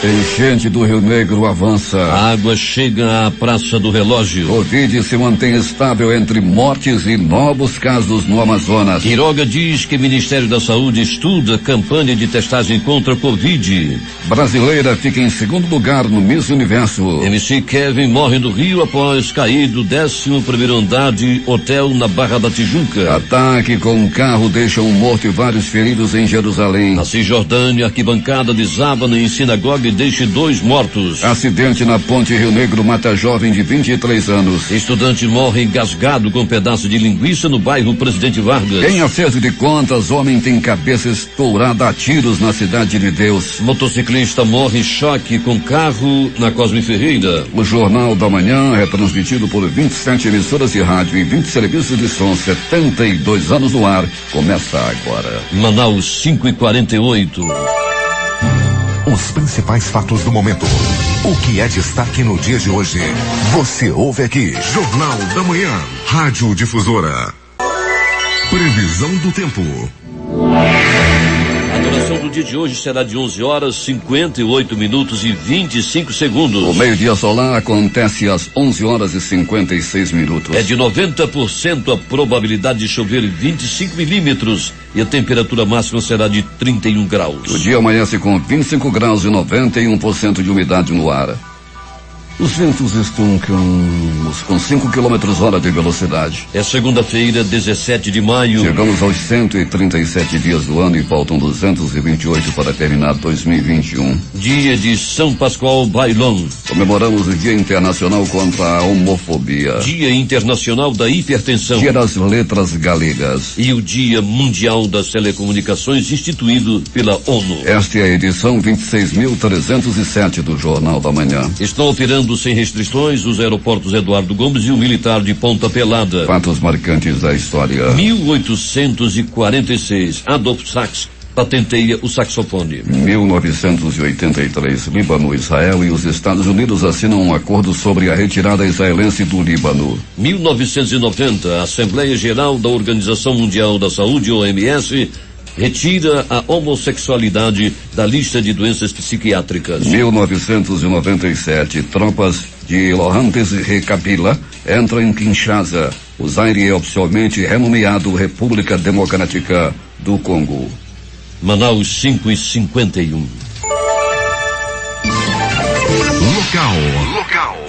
Enchente do Rio Negro avança. A água chega à Praça do Relógio. Covid se mantém estável entre mortes e novos casos no Amazonas. Quiroga diz que o Ministério da Saúde estuda campanha de testagem contra a Covid. Brasileira fica em segundo lugar no Miss Universo. MC Kevin morre no Rio após cair do 11º andar de hotel na Barra da Tijuca. Ataque com um carro deixa um morto e vários feridos em Jerusalém. Na Cisjordânia, arquibancada desaba em sinagoga e deixa 2 mortos. Acidente na Ponte Rio Negro mata jovem de 23 anos. Estudante morre engasgado com um pedaço de linguiça no bairro Presidente Vargas. Em acerto de contas, homem tem cabeça estourada a tiros na Cidade de Deus. Motociclista morre em choque com carro na Cosme Ferreira. O Jornal da Manhã é transmitido por 27 emissoras de rádio e 20 serviços de som, 72 anos no ar. Começa agora. Manaus 5h48. Os principais fatos do momento. O que é destaque no dia de hoje? Você ouve aqui. Jornal da Manhã. Rádio Difusora. Previsão do tempo. A duração do dia de hoje será de 11 horas, 58 minutos e 25 segundos. O meio-dia solar acontece às 11 horas e 56 minutos. É de 90% a probabilidade de chover 25 milímetros e a temperatura máxima será de 31 graus. O dia amanhece com 25 graus e 91% de umidade no ar. Os ventos estão com 5 km/h de velocidade. É segunda-feira, 17 de maio. Chegamos aos 137 dias do ano e faltam 228 para terminar 2021. Dia de São Pascoal Bailão. Comemoramos o Dia Internacional contra a Homofobia. Dia Internacional da Hipertensão. Dia das Letras Galegas. E o Dia Mundial das Telecomunicações, instituído pela ONU. Esta é a edição 26.307 do Jornal da Manhã. Estão operando sem restrições os aeroportos Eduardo Gomes e o militar de Ponta Pelada. Fatos marcantes da história. 1846, Adolf Sax patenteia o saxofone. 1983, Líbano, Israel e os Estados Unidos assinam um acordo sobre a retirada israelense do Líbano. 1990, a Assembleia Geral da Organização Mundial da Saúde, OMS, retira a homossexualidade da lista de doenças psiquiátricas. 1997, tropas de Laurent Désiré Kabila entram em Kinshasa. O Zaire é oficialmente renomeado República Democrática do Congo. Manaus 5h51. Local.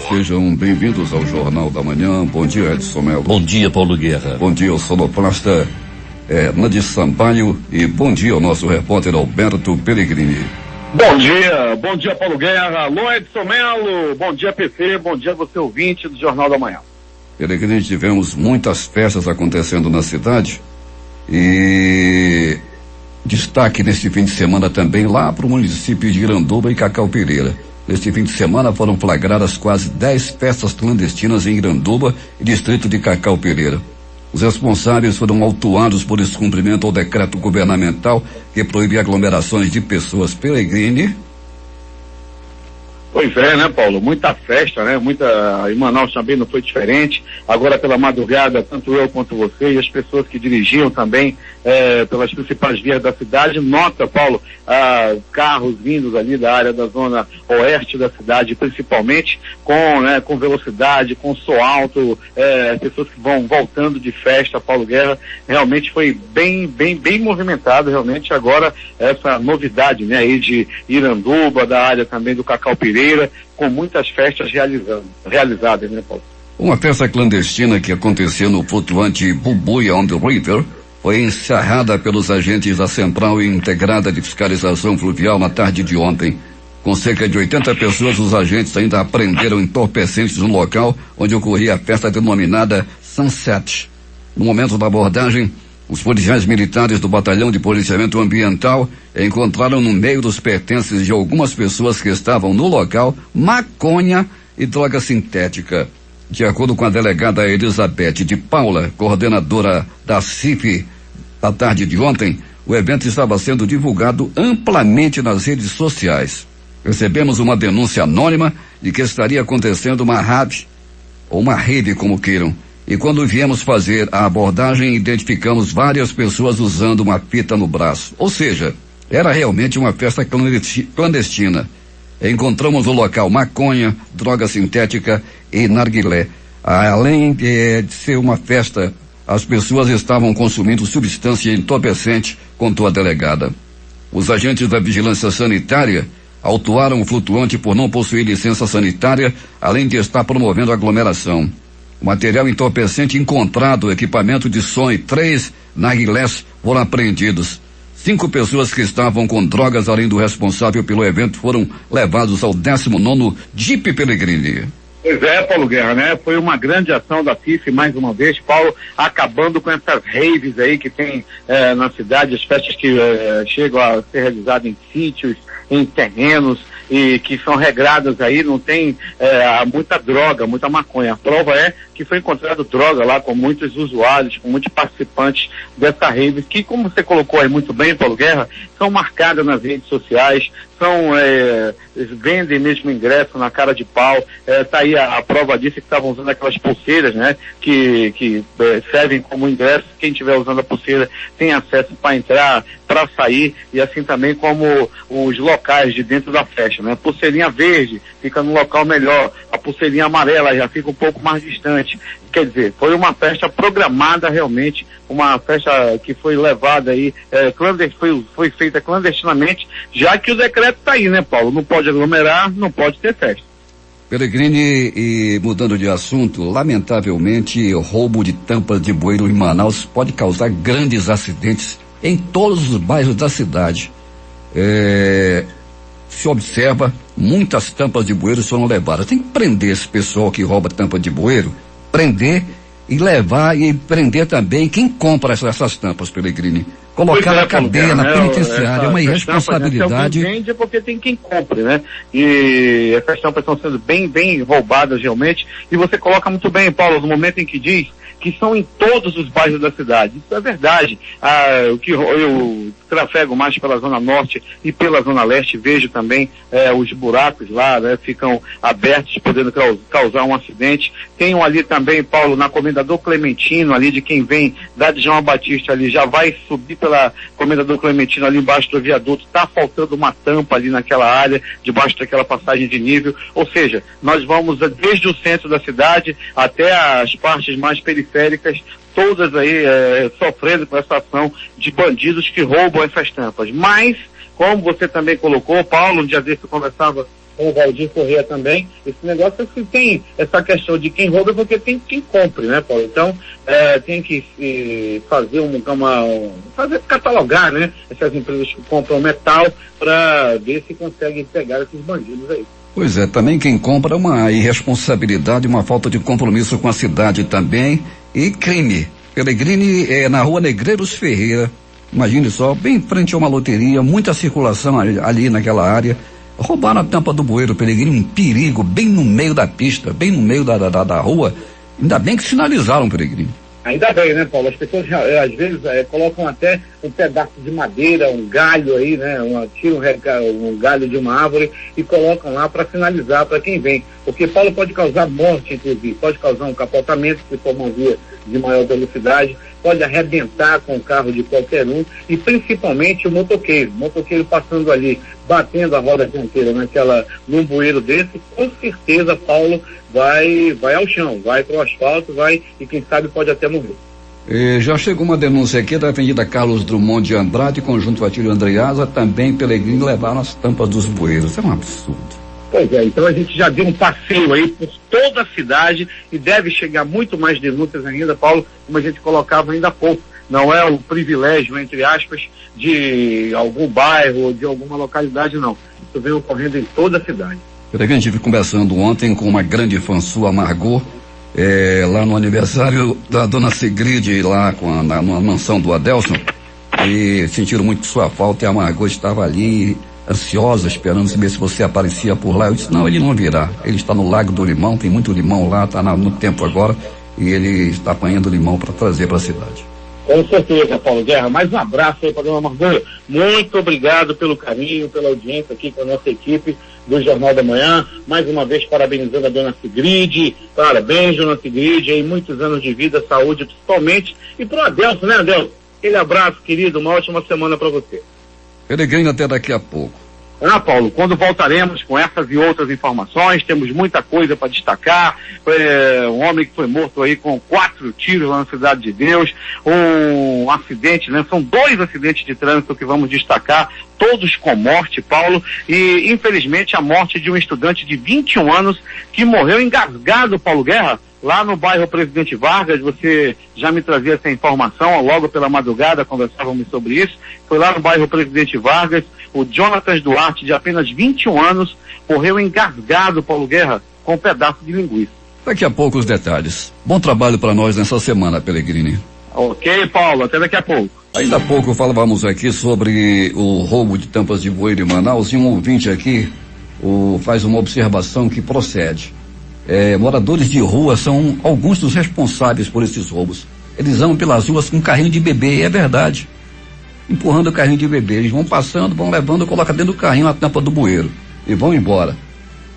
Sejam bem-vindos ao Jornal da Manhã. Bom dia, Edson Melo. Bom dia, Paulo Guerra. Bom dia, o sonoplasta Nadir Sampaio, e bom dia ao nosso repórter Alberto Pellegrini. Bom dia Paulo Guerra, alô Edson Melo, bom dia PC, bom dia você ouvinte do Jornal da Manhã. Pellegrini, tivemos muitas festas acontecendo na cidade e destaque neste fim de semana também lá para o município de Iranduba e Cacau Pereira. Neste fim de semana foram flagradas quase 10 festas clandestinas em Iranduba e distrito de Cacau Pereira. Os responsáveis foram autuados por descumprimento ao decreto governamental que proíbe aglomerações de pessoas. Pellegrini. Pois é, né, Paulo? Muita festa, né? Em Manaus também não foi diferente. Agora pela madrugada, tanto eu quanto você e as pessoas que dirigiam também pelas principais vias da cidade, nota, Paulo, carros vindos ali da área da zona oeste da cidade, principalmente com velocidade, com som alto, pessoas que vão voltando de festa. Paulo Guerra, realmente foi bem movimentado, realmente. Agora essa novidade, né, aí de Iranduba, da área também do Cacau Pereira, com muitas festas realizadas, né, Paulo? Uma festa clandestina que aconteceu no flutuante Bubuia on the River foi encerrada pelos agentes da Central Integrada de Fiscalização Fluvial na tarde de ontem. Com cerca de 80 pessoas, os agentes ainda apreenderam entorpecentes no local onde ocorria a festa denominada Sunset. No momento da abordagem, os policiais militares do Batalhão de Policiamento Ambiental encontraram no meio dos pertences de algumas pessoas que estavam no local maconha e droga sintética. De acordo com a delegada Elizabeth de Paula, coordenadora da CIF, da tarde de ontem, o evento estava sendo divulgado amplamente nas redes sociais. Recebemos uma denúncia anônima de que estaria acontecendo uma rave, ou uma rave como queiram, e quando viemos fazer a abordagem, identificamos várias pessoas usando uma fita no braço. Ou seja, Era realmente uma festa clandestina. Encontramos no local maconha, droga sintética e narguilé. Além de ser uma festa, as pessoas estavam consumindo substância entorpecente, contou a delegada. Os agentes da vigilância sanitária autuaram o flutuante por não possuir licença sanitária, além de estar promovendo aglomeração. O material entorpecente encontrado, equipamento de som e 3 narguilés foram apreendidos. 5 pessoas que estavam com drogas, além do responsável pelo evento, foram levados ao 19º Jeep Pellegrini. Pois é, Paulo Guerra, né? Foi uma grande ação da FIF, mais uma vez, Paulo, acabando com essas raves aí que tem na cidade, as festas que chegam a ser realizadas em sítios, em terrenos, e que são regradas aí, não tem muita droga, muita maconha. A prova é que foi encontrado droga lá com muitos usuários, com muitos participantes dessa rave, que, como você colocou aí muito bem, Paulo Guerra, são marcadas nas redes sociais, vendem mesmo ingresso na cara de pau. Tá aí a prova disso, que estavam usando aquelas pulseiras, né, que servem como ingresso. Quem estiver usando a pulseira tem acesso para entrar, para sair, e assim também como os locais de dentro da festa, né? Pulseirinha verde fica no local melhor, a pulseirinha amarela já fica um pouco mais distante. Quer dizer, foi uma festa programada realmente, uma festa que foi levada aí, foi feita clandestinamente, já que o decreto está aí, né, Paulo? Não pode aglomerar, não pode ter festa. Pellegrini, e mudando de assunto, lamentavelmente, o roubo de tampas de bueiro em Manaus pode causar grandes acidentes em todos os bairros da cidade. Se observa, muitas tampas de bueiro foram levadas. Tem que prender esse pessoal que rouba tampa de bueiro, prender e levar, e prender também quem compra essas tampas, Pellegrini. Colocar na cadeia, na penitenciária, é uma irresponsabilidade. Quem vende é porque tem quem compre, né? E essas tampas estão sendo bem roubadas realmente. E você coloca muito bem, Paulo, no momento em que diz que são em todos os bairros da cidade. Isso é verdade. O que eu trafego mais pela Zona Norte e pela Zona Leste, vejo também os buracos lá, né, ficam abertos, podendo causar um acidente. Tem ali também, Paulo, na Comendador Clementino, ali de quem vem da João Batista ali, já vai subir pela Comendador Clementino ali embaixo do viaduto, tá faltando uma tampa ali naquela área, debaixo daquela passagem de nível. Ou seja, nós vamos desde o centro da cidade até as partes mais periféricas, todas aí sofrendo com essa ação de bandidos que roubam essas tampas. Mas, como você também colocou, Paulo, um dia desse eu conversava com o Valdir Corrêa também, esse negócio que tem essa questão de quem rouba é porque tem quem compre, né, Paulo? Então, tem que catalogar, né, essas empresas que compram metal para ver se conseguem pegar esses bandidos aí. Pois é, também quem compra é uma irresponsabilidade, uma falta de compromisso com a cidade também, e crime. Pellegrini na rua Negreiros Ferreira, imagine só, bem em frente a uma loteria, muita circulação ali naquela área. Roubaram a tampa do bueiro, Pellegrini, um perigo, bem no meio da pista, bem no meio da rua. Ainda bem que sinalizaram, Pellegrini. Ainda bem, né, Paulo? As pessoas às vezes colocam até um pedaço de madeira, um galho aí, né? Tiram um galho de uma árvore e colocam lá para sinalizar para quem vem. Porque, Paulo, pode causar morte, inclusive, pode causar um capotamento, se for uma via de maior velocidade, pode arrebentar com o carro de qualquer um, e principalmente o motoqueiro passando ali, batendo a roda dianteira num bueiro desse, com certeza, Paulo, vai ao chão, vai para o asfalto, e quem sabe pode até morrer. Já chegou uma denúncia aqui da Avenida Carlos Drummond de Andrade, conjunto Atílio Andreasa, também Pellegrini levaram as tampas dos bueiros. É um absurdo. Pois é, então a gente já deu um passeio aí por toda a cidade e deve chegar muito mais denúncias ainda, Paulo, como a gente colocava ainda há pouco. Não é o privilégio, entre aspas, de algum bairro ou de alguma localidade, não. Isso vem ocorrendo em toda a cidade. Eu estive conversando ontem com uma grande fã sua, Margot, lá no aniversário da dona Sigrid, lá na mansão do Adelson, e sentiram muito sua falta, e a Margot estava ali ansiosa, esperando saber se você aparecia por lá. Eu disse, não, ele não virá, ele está no Lago do Limão, tem muito limão lá, está no tempo agora, e ele está apanhando limão para trazer para a cidade. Com certeza, Paulo Guerra. Mais um abraço aí para a dona Margot. Muito obrigado pelo carinho, pela audiência aqui com a nossa equipe do Jornal da Manhã. Mais uma vez parabenizando a dona Sigrid. Parabéns, dona Sigrid, aí muitos anos de vida, saúde principalmente. E pro Adelson, né, Adelson? Aquele abraço, querido, uma ótima semana para você. Peregrino, até daqui a pouco. Paulo, quando voltaremos com essas e outras informações, temos muita coisa para destacar. Um homem que foi morto aí com 4 tiros lá na Cidade de Deus, um acidente, né? São 2 acidentes de trânsito que vamos destacar, todos com morte, Paulo, e infelizmente a morte de um estudante de 21 anos que morreu engasgado, Paulo Guerra, lá no bairro Presidente Vargas. Você já me trazia essa informação, logo pela madrugada conversávamos sobre isso. Foi lá no bairro Presidente Vargas, o Jonatas Duarte, de apenas 21 anos, morreu engasgado, Paulo Guerra, com um pedaço de linguiça. Daqui a pouco os detalhes. Bom trabalho para nós nessa semana, Pellegrini. Ok, Paulo, até daqui a pouco. Ainda há pouco falávamos aqui sobre o roubo de tampas de bueiro em Manaus, e um ouvinte aqui faz uma observação que procede. Moradores de rua são alguns dos responsáveis por esses roubos. Eles andam pelas ruas com carrinho de bebê, e é verdade. Empurrando o carrinho de bebê. Eles vão passando, vão levando, colocam dentro do carrinho a tampa do bueiro e vão embora.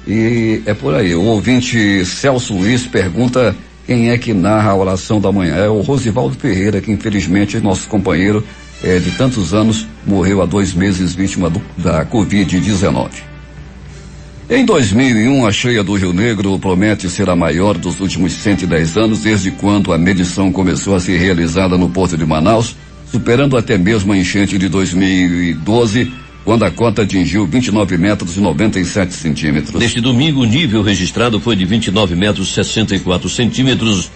E é por aí. O ouvinte Celso Luiz pergunta quem é que narra a oração da manhã. É o Rosivaldo Ferreira, que infelizmente é nosso companheiro de tantos anos, morreu há 2 meses vítima da Covid-19. Em 2001, a cheia do Rio Negro promete ser a maior dos últimos 110 anos, desde quando a medição começou a ser realizada no Porto de Manaus, superando até mesmo a enchente de 2012, quando a cota atingiu 29 metros e 97 centímetros. Neste domingo, o nível registrado foi de 29 metros e 64 centímetros,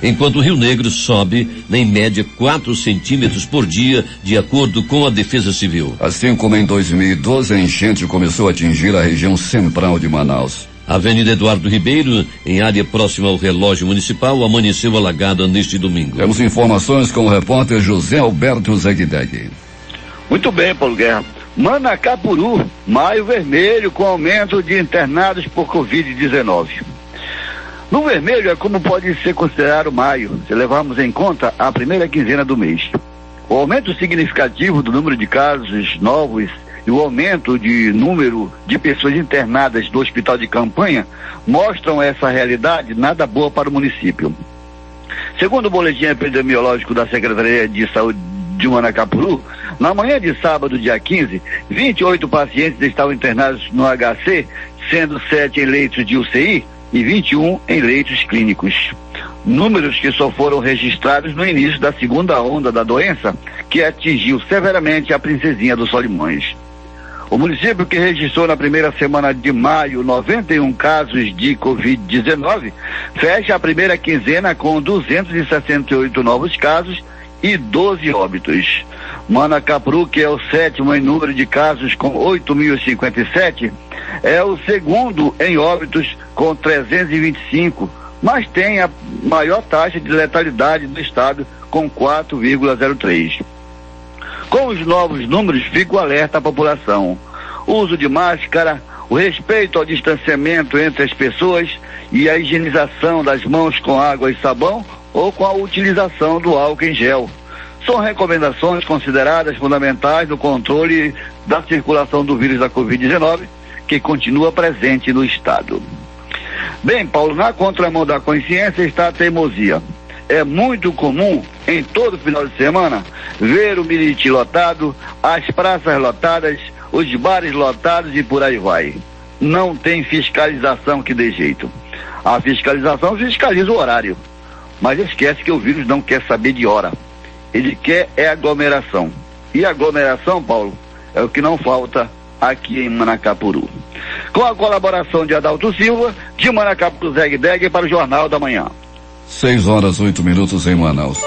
enquanto o Rio Negro sobe, em média, 4 centímetros por dia, de acordo com a Defesa Civil. Assim como em 2012, a enchente começou a atingir a região central de Manaus. A Avenida Eduardo Ribeiro, em área próxima ao relógio municipal, amanheceu alagada neste domingo. Temos informações com o repórter José Alberto Zegdeg. Muito bem, Paulo Guerra. Manacapuru, maio vermelho com aumento de internados por Covid-19. No vermelho é como pode ser considerado maio, se levarmos em conta a primeira quinzena do mês. O aumento significativo do número de casos novos e o aumento de número de pessoas internadas do hospital de campanha mostram essa realidade nada boa para o município. Segundo o boletim epidemiológico da Secretaria de Saúde de Manacapuru, na manhã de sábado, dia 15, 28 pacientes estavam internados no HC, sendo 7 em leitos de UCI e 21 em leitos clínicos. Números que só foram registrados no início da segunda onda da doença, que atingiu severamente a Princesinha dos Solimões. O município, que registrou na primeira semana de maio 91 casos de Covid-19, fecha a primeira quinzena com 268 novos casos e 12 óbitos. Manacapuru, que é o 7º em número de casos com 8.057, é o 2º em óbitos com 325, mas tem a maior taxa de letalidade do estado com 4,03. Com os novos números, fica o alerta à população. O uso de máscara, o respeito ao distanciamento entre as pessoas e a higienização das mãos com água e sabão ou com a utilização do álcool em gel. São recomendações consideradas fundamentais no controle da circulação do vírus da Covid-19, que continua presente no estado. Bem, Paulo, na contramão da consciência está a teimosia. É muito comum, em todo final de semana, ver o Miriti lotado, as praças lotadas, os bares lotados e por aí vai. Não tem fiscalização que dê jeito. A fiscalização fiscaliza o horário, mas esquece que o vírus não quer saber de hora. Ele quer aglomeração. E aglomeração, Paulo, é o que não falta aqui em Manacapuru. Com a colaboração de Adalto Silva, de Manacapuru Zegdeg para o Jornal da Manhã. 6h08 em Manaus.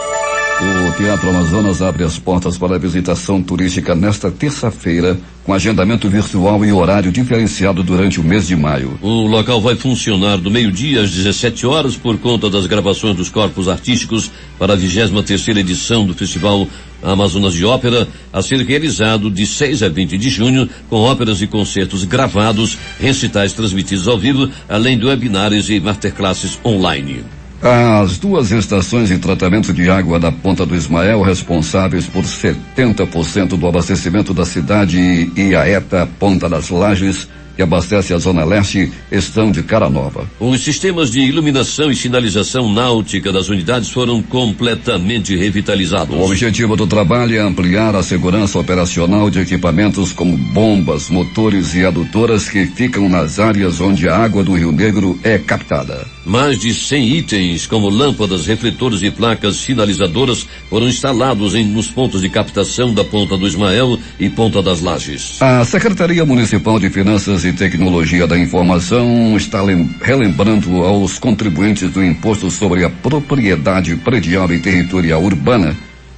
O Teatro Amazonas abre as portas para a visitação turística nesta terça-feira, com agendamento virtual e horário diferenciado durante o mês de maio. O local vai funcionar do meio-dia às 17 horas por conta das gravações dos corpos artísticos para a 23ª edição do Festival Amazonas de Ópera, a ser realizado de 6 a 20 de junho, com óperas e concertos gravados, recitais transmitidos ao vivo, além de webinários e masterclasses online. As duas estações de tratamento de água da Ponta do Ismael, responsáveis por 70% do abastecimento da cidade, e a ETA Ponta das Lajes, que abastece a Zona Leste, estão de cara nova. Os sistemas de iluminação e sinalização náutica das unidades foram completamente revitalizados. O objetivo do trabalho é ampliar a segurança operacional de equipamentos como bombas, motores e adutoras que ficam nas áreas onde a água do Rio Negro é captada. Mais de 100 itens, como lâmpadas, refletores e placas sinalizadoras, foram instalados nos pontos de captação da Ponta do Ismael e Ponta das Lajes. A Secretaria Municipal de Finanças e Tecnologia da Informação está relembrando aos contribuintes do Imposto sobre a Propriedade Predial e Territorial Urbana,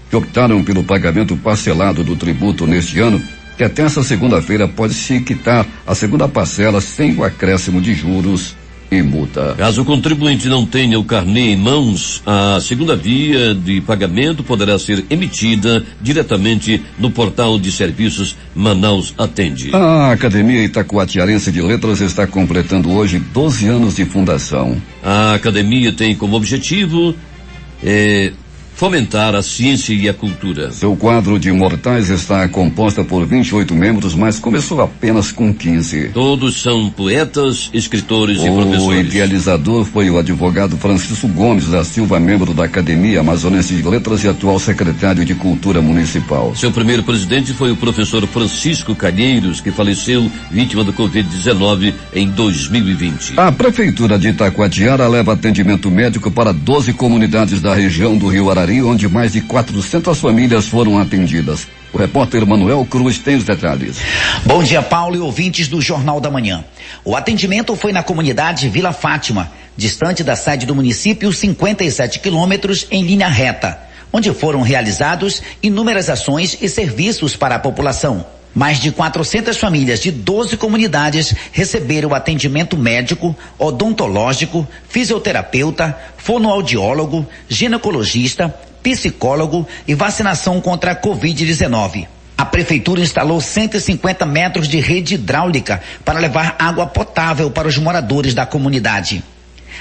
que optaram pelo pagamento parcelado do tributo neste ano, que até essa segunda-feira pode-se quitar a segunda parcela sem o acréscimo de juros e multa. Caso o contribuinte não tenha o carnê em mãos, a segunda via de pagamento poderá ser emitida diretamente no portal de serviços Manaus Atende. A Academia Itacoatiarense de Letras está completando hoje 12 anos de fundação. A academia tem como objetivo fomentar a ciência e a cultura. Seu quadro de imortais está composta por 28 membros, mas começou apenas com 15. Todos são poetas, escritores e professores. O idealizador foi o advogado Francisco Gomes da Silva, membro da Academia Amazonense de Letras e atual secretário de Cultura Municipal. Seu primeiro presidente foi o professor Francisco Calheiros, que faleceu vítima do Covid-19 em 2020. A Prefeitura de Itacoatiara leva atendimento médico para 12 comunidades da região do Rio Arari, onde mais de 400 famílias foram atendidas. O repórter Manuel Cruz tem os detalhes. Bom dia, Paulo e ouvintes do Jornal da Manhã. O atendimento foi na comunidade Vila Fátima, distante da sede do município 57 quilômetros em linha reta, onde foram realizados inúmeras ações e serviços para a população. Mais de 400 famílias de 12 comunidades receberam atendimento médico, odontológico, fisioterapeuta, fonoaudiólogo, ginecologista, psicólogo e vacinação contra a Covid-19. A prefeitura instalou 150 metros de rede hidráulica para levar água potável para os moradores da comunidade.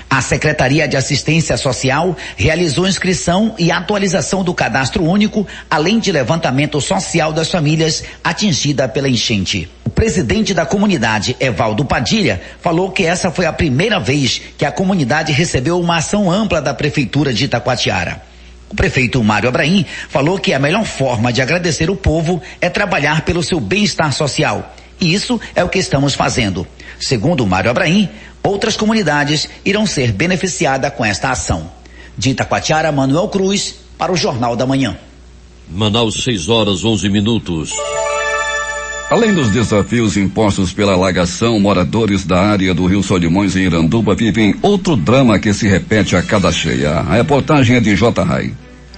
A Secretaria de Assistência Social realizou inscrição e atualização do cadastro único, além de levantamento social das famílias atingidas pela enchente. O presidente da comunidade, Evaldo Padilha, falou que essa foi a primeira vez que a comunidade recebeu uma ação ampla da Prefeitura de Itacoatiara. O prefeito Mário Abraim falou que a melhor forma de agradecer o povo é trabalhar pelo seu bem-estar social. E isso é o que estamos fazendo. Segundo Mário Abraim, outras comunidades irão ser beneficiadas com esta ação. De Itacoatiara, Manuel Cruz, para o Jornal da Manhã. Manaus, 6h11. Além dos desafios impostos pela alagação, moradores da área do Rio Solimões em Iranduba vivem outro drama que se repete a cada cheia. A reportagem é de J. Rai.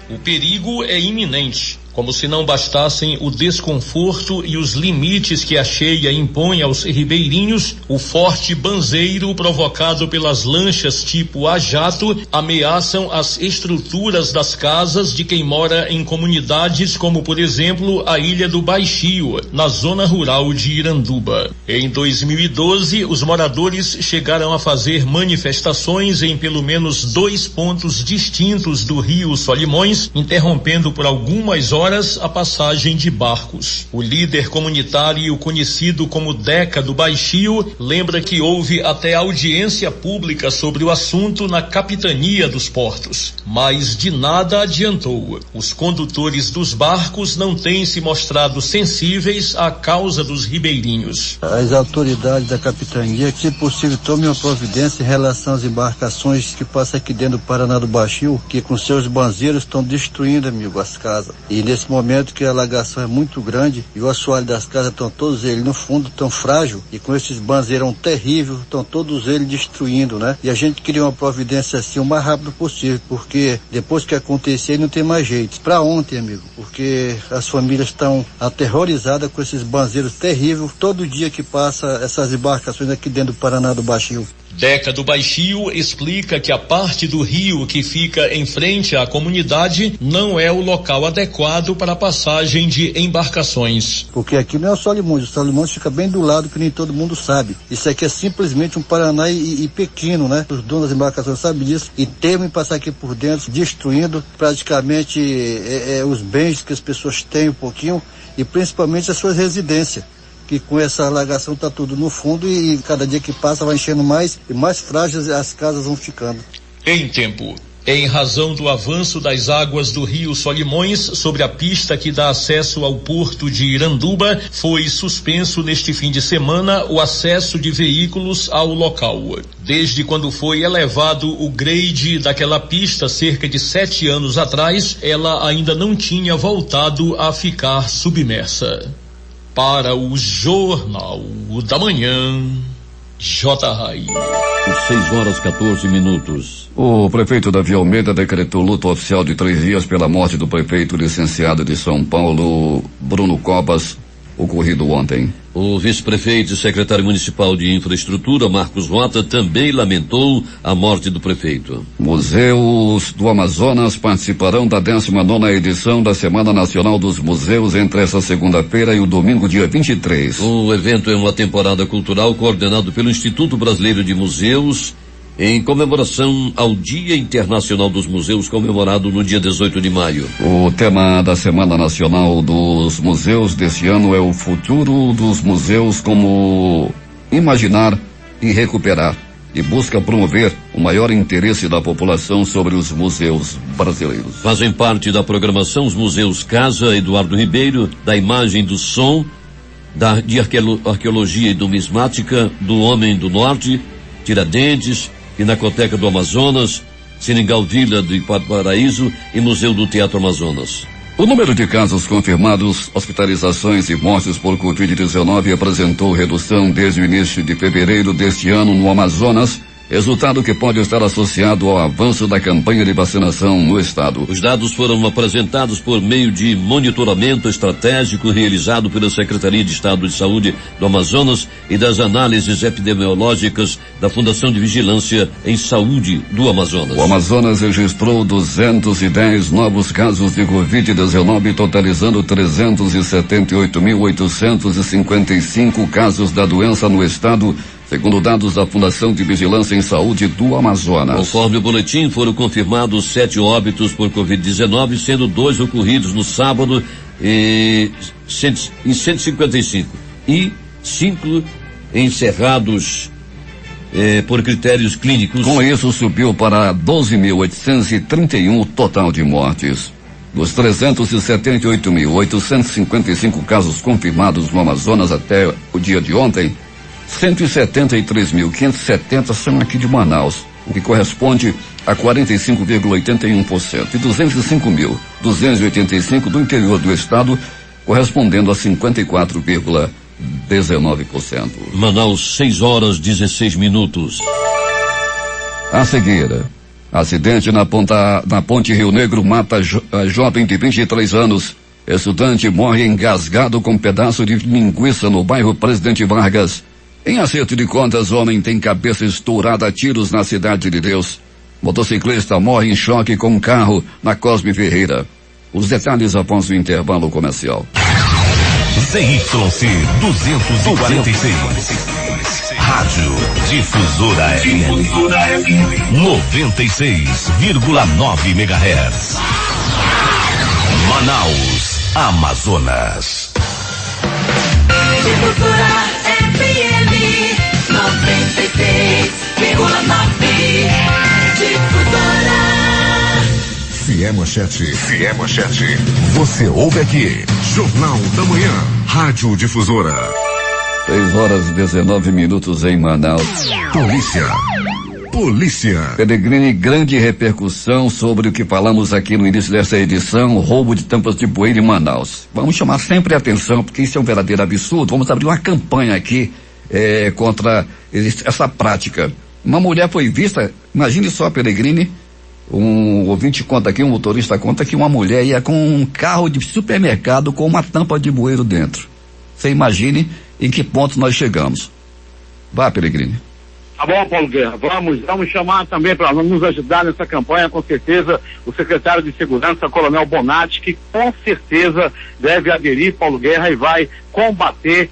O perigo é iminente. Como se não bastassem o desconforto e os limites que a cheia impõe aos ribeirinhos, o forte banzeiro provocado pelas lanchas tipo a jato ameaçam as estruturas das casas de quem mora em comunidades como, por exemplo, a Ilha do Baixio, na zona rural de Iranduba. Em 2012, os moradores chegaram a fazer manifestações em pelo menos 2 pontos distintos do Rio Solimões, interrompendo por algumas horas a passagem de barcos. O líder comunitário, conhecido como Deca do Baixio, lembra que houve até audiência pública sobre o assunto na capitania dos portos, mas de nada adiantou. Os condutores dos barcos não têm se mostrado sensíveis à causa dos ribeirinhos. As autoridades da capitania, que se possível, tomem uma providência em relação às embarcações que passam aqui dentro do Paraná do Baixio, que com seus banzeiros estão destruindo, amigo, as casas. E nesse momento que a alagação é muito grande e o assoalho das casas estão todos eles no fundo tão frágil e com esses banzeirão terrível, estão todos eles destruindo, né? E a gente queria uma providência assim o mais rápido possível, porque depois que acontecer não tem mais jeito. Pra ontem, amigo, porque as famílias estão aterrorizadas com esses banzeiros terríveis todo dia que passa essas embarcações aqui dentro do Paraná do Baixio. Deca do Baixio explica que a parte do rio que fica em frente à comunidade não é o local adequado para a passagem de embarcações. Porque aqui não é o Solimões fica bem do lado, que nem todo mundo sabe. Isso aqui é simplesmente um Paraná e pequeno, né? Os donos das embarcações sabem disso e temem passar aqui por dentro, destruindo praticamente os bens que as pessoas têm um pouquinho e principalmente as suas residências. Que com essa alagação está tudo no fundo e cada dia que passa vai enchendo mais e mais frágeis as casas vão ficando. Em tempo. Em razão do avanço das águas do rio Solimões sobre a pista que dá acesso ao porto de Iranduba, foi suspenso neste fim de semana o acesso de veículos ao local. Desde quando foi elevado o grade daquela pista cerca de 7 anos atrás, ela ainda não tinha voltado a ficar submersa. Para o Jornal da Manhã, J. Rai. 6h14. O prefeito Davi Almeida decretou luto oficial de 3 dias pela morte do prefeito licenciado de São Paulo, Bruno Cobas, ocorrido ontem. O vice-prefeito e secretário municipal de infraestrutura, Marcos Rota, também lamentou a morte do prefeito. Museus do Amazonas participarão da 19ª edição da Semana Nacional dos Museus entre essa segunda-feira e o domingo, dia 23. O evento é uma temporada cultural coordenado pelo Instituto Brasileiro de Museus, em comemoração ao Dia Internacional dos Museus, comemorado no dia 18 de maio. O tema da Semana Nacional dos Museus deste ano é o futuro dos museus, como imaginar e recuperar, e busca promover o maior interesse da população sobre os museus brasileiros. Fazem parte da programação os museus Casa Eduardo Ribeiro, da Imagem do Som, de Arqueologia e Numismática, do Homem do Norte, Tiradentes, Pinacoteca do Amazonas, Seringal Vila do Paraíso e Museu do Teatro Amazonas. O número de casos confirmados, hospitalizações e mortes por Covid-19 apresentou redução desde o início de fevereiro deste ano no Amazonas, resultado que pode estar associado ao avanço da campanha de vacinação no estado. Os dados foram apresentados por meio de monitoramento estratégico realizado pela Secretaria de Estado de Saúde do Amazonas e das análises epidemiológicas da Fundação de Vigilância em Saúde do Amazonas. O Amazonas registrou 210 novos casos de Covid-19, totalizando 378.855 casos da doença no estado, segundo dados da Fundação de Vigilância em Saúde do Amazonas. Conforme o boletim, foram confirmados 7 óbitos por Covid-19, sendo 2 ocorridos no sábado em 155 e 5 encerrados por critérios clínicos. Com isso, subiu para 12.831 o total de mortes. Dos 378.855 casos confirmados no Amazonas até o dia de ontem, 173.570 são aqui de Manaus, o que corresponde a 45,81%, e 205.285 do interior do estado, correspondendo a 54,19%. Manaus, 6h16. A seguir, acidente na Ponte Rio Negro mata jovem de 23 anos. Estudante morre engasgado com um pedaço de linguiça no bairro Presidente Vargas. Em acerto de contas, homem tem cabeça estourada a tiros na Cidade de Deus. Motociclista morre em choque com um carro na Cosme Ferreira. Os detalhes após o intervalo comercial. ZYC 246. Rádio Difusora FM 96,9 MHz. Manaus, Amazonas. Difusora FM 96,9. Difusora. Se é manchete, você ouve aqui. Jornal da Manhã, Rádio Difusora. 6h19 em Manaus. Polícia. Pellegrini, grande repercussão sobre o que falamos aqui no início dessa edição, roubo de tampas de bueiro em Manaus. Vamos chamar sempre a atenção, porque isso é um verdadeiro absurdo. Vamos abrir uma campanha aqui contra essa prática. Uma mulher foi vista, imagine só, Pellegrini, um ouvinte conta aqui, um motorista conta que uma mulher ia com um carro de supermercado com uma tampa de bueiro dentro. Você imagine em que ponto nós chegamos. Vá, Pellegrini. Tá bom, Paulo Guerra, vamos chamar também para nos ajudar nessa campanha, com certeza, o secretário de Segurança, Coronel Bonatti, que com certeza deve aderir, Paulo Guerra, e vai combater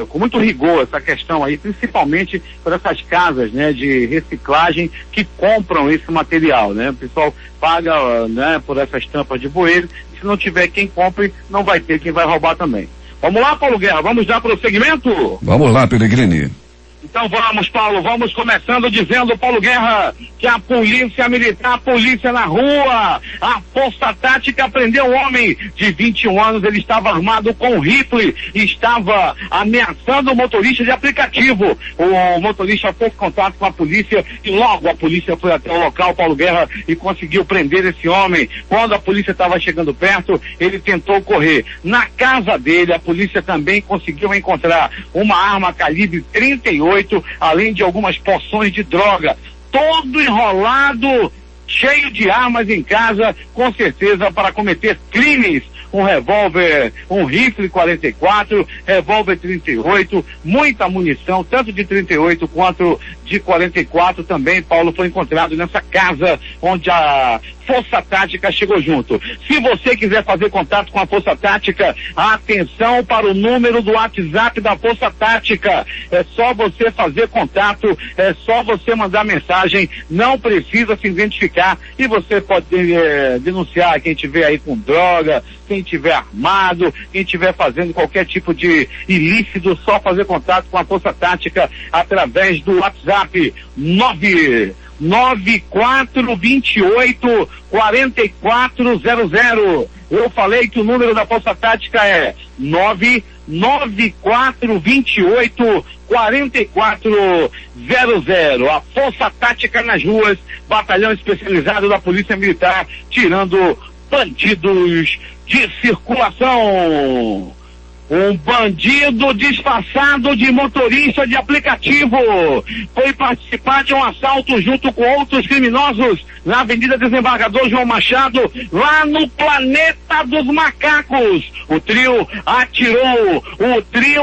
com muito rigor essa questão aí, principalmente por essas casas, né, de reciclagem que compram esse material, né? O pessoal paga, né, por essas tampas de bueiro, se não tiver quem compre, não vai ter quem vai roubar também. Vamos lá, Paulo Guerra, vamos dar prosseguimento? Vamos lá, Peregrini. Então vamos, Paulo, vamos começando dizendo, Paulo Guerra, que a polícia militar, a polícia na rua, a força tática prendeu um homem de 21 anos, ele estava armado com rifle e estava ameaçando o motorista de aplicativo. O motorista fez contato com a polícia e logo a polícia foi até o local, Paulo Guerra, e conseguiu prender esse homem. Quando a polícia estava chegando perto, ele tentou correr. Na casa dele, a polícia também conseguiu encontrar uma arma calibre 38, além de algumas porções de droga, todo enrolado, cheio de armas em casa, com certeza para cometer crimes. Um revólver, um rifle 44, revólver 38, muita munição, tanto de 38 quanto de 44 também, Paulo, foi encontrado nessa casa onde a Força Tática chegou junto. Se você quiser fazer contato com a Força Tática, atenção para o número do WhatsApp da Força Tática. É só você fazer contato, é só você mandar mensagem, não precisa se identificar e você pode denunciar quem tiver aí com droga, quem tiver armado, quem tiver fazendo qualquer tipo de ilícito, só fazer contato com a Força Tática através do WhatsApp 99428 4400. Eu falei que o número da Força Tática é 99428 4400. A Força Tática nas ruas, batalhão especializado da Polícia Militar, tirando bandidos de circulação. Um bandido disfarçado de motorista de aplicativo foi participar de um assalto junto com outros criminosos na Avenida Desembargador João Machado, lá no Planeta dos Macacos. O trio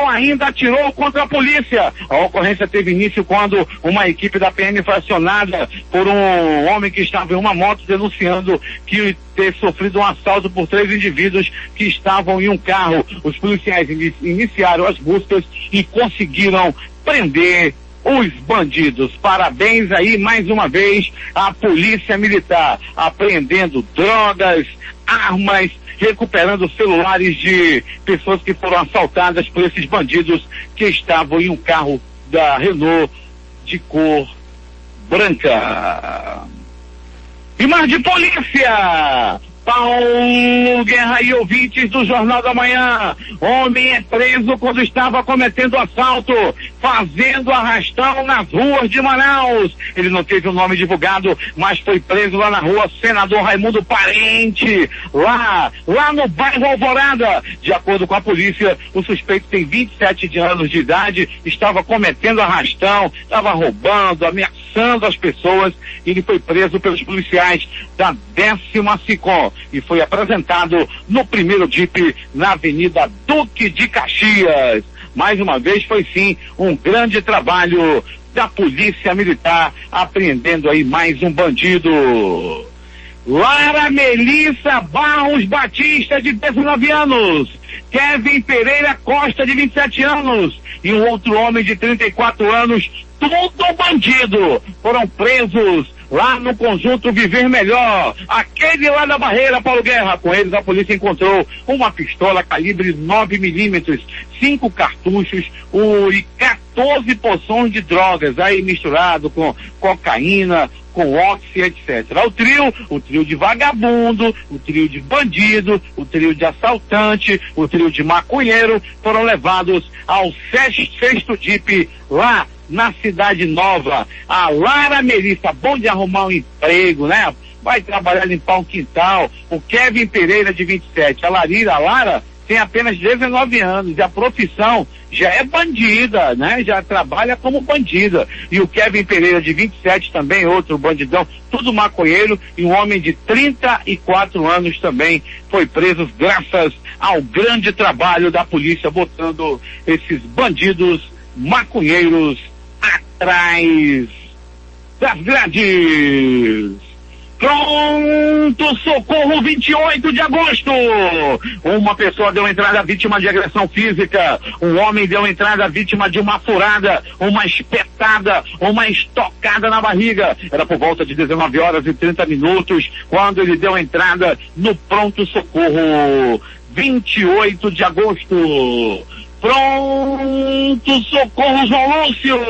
ainda atirou contra a polícia. A ocorrência teve início quando uma equipe da PM foi acionada por um homem que estava em uma moto denunciando que ter sofrido um assalto por 3 indivíduos que estavam em um carro. Os policiais iniciaram as buscas e conseguiram prender os bandidos. Parabéns aí mais uma vez à Polícia Militar, apreendendo drogas, armas, recuperando celulares de pessoas que foram assaltadas por esses bandidos que estavam em um carro da Renault de cor branca. E mais de polícia! Paulo Guerra e ouvintes do Jornal da Manhã. Homem é preso quando estava cometendo assalto, fazendo arrastão nas ruas de Manaus. Ele não teve o nome divulgado, mas foi preso lá na rua Senador Raimundo Parente, lá no bairro Alvorada. De acordo com a polícia, o suspeito tem 27 anos de idade, estava cometendo arrastão, estava roubando, ameaçando as pessoas. Ele foi preso pelos policiais da 10ª SICOM e foi apresentado no primeiro DIP na Avenida Duque de Caxias. Mais uma vez foi sim um grande trabalho da Polícia Militar, apreendendo aí mais um bandido. Lara Melissa Barros Batista, de 19 anos, Kevin Pereira Costa, de 27 anos, e um outro homem de 34 anos, tudo bandido, foram presos lá no conjunto Viver Melhor, aquele lá da Barreira, Paulo Guerra. Com eles a polícia encontrou uma pistola calibre 9mm, 5 cartuchos e 14 porções de drogas, aí misturado com cocaína, com óxi, etc. O trio de vagabundo, o trio de bandido, o trio de assaltante, o trio de maconheiro foram levados ao 6º DIP lá na Cidade Nova. A Lara Melissa, bom de arrumar um emprego, né? Vai trabalhar, limpar um quintal. O Kevin Pereira, de 27. A Lara tem apenas 19 anos e a profissão já é bandida, né? Já trabalha como bandida. E o Kevin Pereira, de 27, também outro bandidão, tudo maconheiro, e um homem de 34 anos também foi preso graças ao grande trabalho da polícia, botando esses bandidos maconheiros a atrás das grades. Pronto socorro, 28 de agosto. Uma pessoa deu entrada vítima de agressão física. Um homem deu entrada vítima de uma furada, uma espetada, uma estocada na barriga. Era por volta de 19h30, quando ele deu entrada no pronto socorro. 28 de agosto. Pronto socorro, João Lúcio,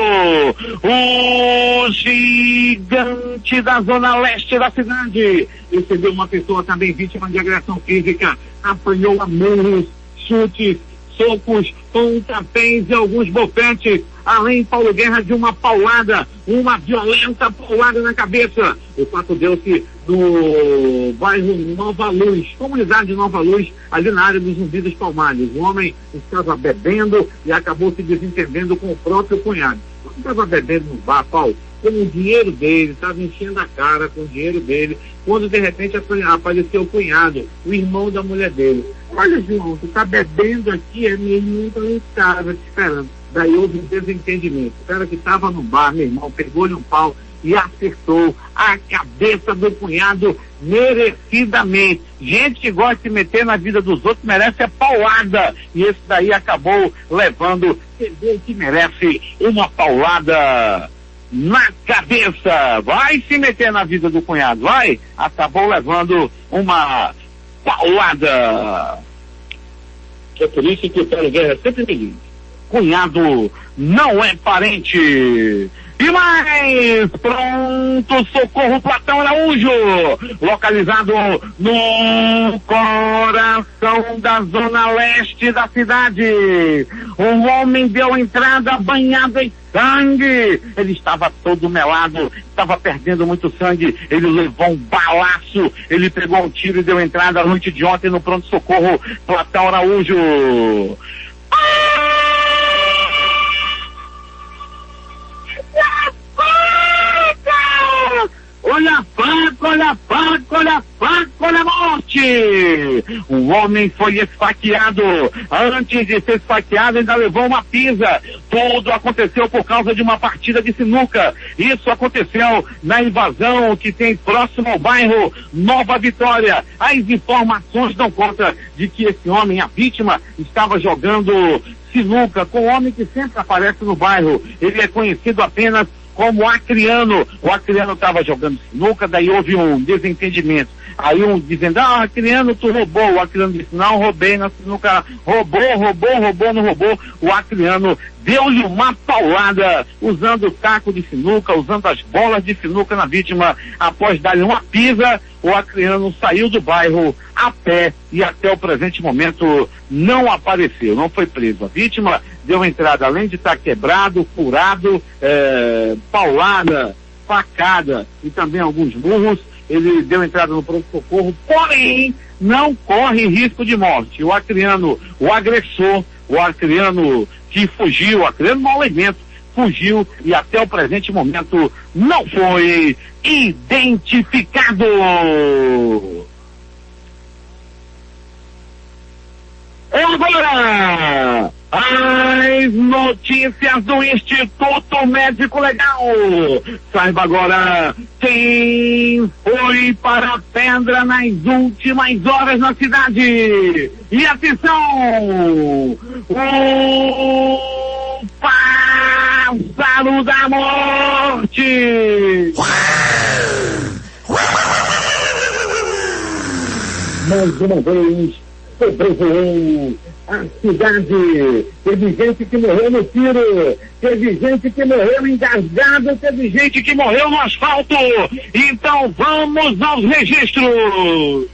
o gigante da zona leste da cidade recebeu uma pessoa também vítima de agressão física, apanhou a murros, chutes, socos, pontapés e alguns bofetes, além, Paulo Guerra, de uma paulada, uma violenta paulada na cabeça. O fato deu-se no bairro Nova Luz, comunidade Nova Luz, ali na área dos Zumbi dos Palmares. O homem estava bebendo e acabou se desentendendo com o próprio cunhado. Ele estava bebendo no bar, Paulo, com o dinheiro dele, estava enchendo a cara com o dinheiro dele, quando de repente apareceu o cunhado, o irmão da mulher dele. Olha, João, tu tá bebendo aqui, é meu irmão tá em casa te esperando. Daí houve um desentendimento. O cara que estava no bar, meu irmão, pegou-lhe um pau e acertou a cabeça do cunhado merecidamente. Gente que gosta de se meter na vida dos outros merece a paulada. E esse daí acabou levando, que merece uma paulada na cabeça. Vai se meter na vida do cunhado, vai? Acabou levando uma paulada. É por isso que o Paulo Guerra sempre me diz: cunhado não é parente. E mais, pronto socorro, Platão Araújo, localizado no coração da zona leste da cidade. Um homem deu entrada banhado em sangue. Ele estava todo melado, estava perdendo muito sangue. Ele levou um balaço, ele pegou um tiro e deu entrada a noite de ontem no pronto socorro, Platão Araújo. Olha a faca, olha a faca, olha a faca, olha a morte! O homem foi esfaqueado. Antes de ser esfaqueado, ainda levou uma pisa. Tudo aconteceu por causa de uma partida de sinuca. Isso aconteceu na invasão que tem próximo ao bairro Nova Vitória. As informações dão conta de que esse homem, a vítima, estava jogando sinuca com um homem que sempre aparece no bairro. Ele é conhecido apenas como Acriano. O Acriano estava jogando sinuca, daí houve um desentendimento. Aí um dizendo, Acriano, tu roubou. O Acriano disse, não roubei na sinuca. Roubou, não roubou. O Acriano deu-lhe uma paulada, usando o taco de sinuca, usando as bolas de sinuca na vítima. Após dar-lhe uma pisa, o Acriano saiu do bairro a pé e até o presente momento não apareceu, não foi preso. A vítima deu entrada, além de estar quebrado, furado, paulada, facada e também alguns murros. Ele deu entrada no pronto-socorro, porém não corre risco de morte. O Acriano, o agressor, o Acriano que fugiu, o Acriano mau elemento, fugiu e até o presente momento não foi identificado. Agora, as notícias do Instituto Médico Legal. Saiba agora quem foi para a pedra nas últimas horas na cidade. E atenção! O pássaro da morte! Mais uma vez, sobrevoou a cidade. Teve gente que morreu no tiro, teve gente que morreu engasgado, teve gente que morreu no asfalto. Então vamos aos registros.